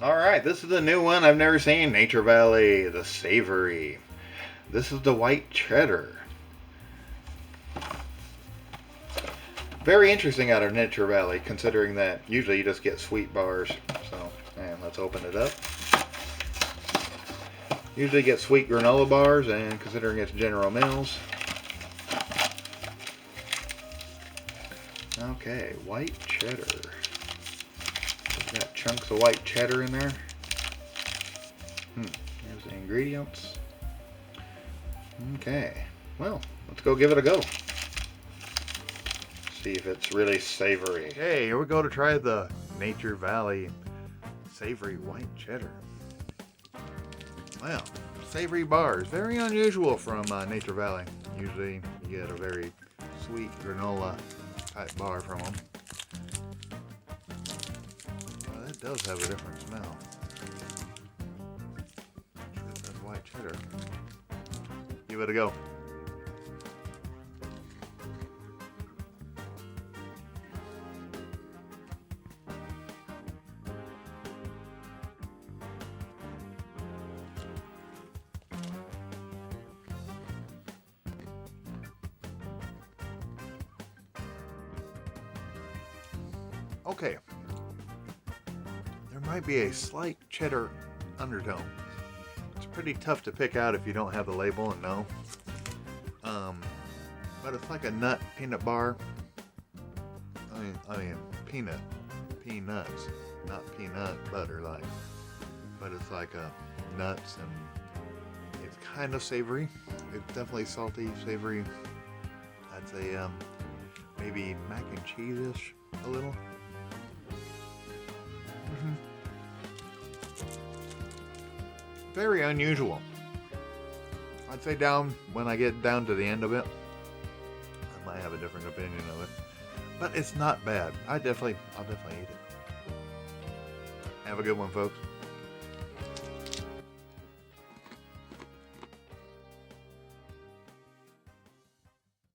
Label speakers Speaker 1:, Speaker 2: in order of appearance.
Speaker 1: Alright, this is a new one I've never seen. Nature Valley, the Savory. This is the white cheddar. Very interesting out of Nature Valley, considering that usually you just get sweet bars. So, and let's open it up. Usually get sweet granola bars, and considering it's General Mills. Okay, white cheddar. Got chunks of white cheddar in there. Here's the ingredients. Okay, well, let's go give it a go. See if it's really savory. Okay, here we go to try the Nature Valley savory white cheddar. Well, savory bars, very unusual from Nature Valley. Usually you get a very sweet granola type bar from them. Well, that does have a different smell. That's white cheddar. Give it a go. Okay, there might be a slight cheddar undertone. It's pretty tough to pick out if you don't have the label and know. But it's like a nut peanut bar. I mean peanuts, not peanut butter like. But it's like nuts, and it's kind of savory. It's definitely salty, savory. I'd say maybe mac and cheese-ish a little. Very unusual. I'd say when I get down to the end of it, I might have a different opinion of it. But it's not bad. I'll definitely eat it. Have a good one, folks.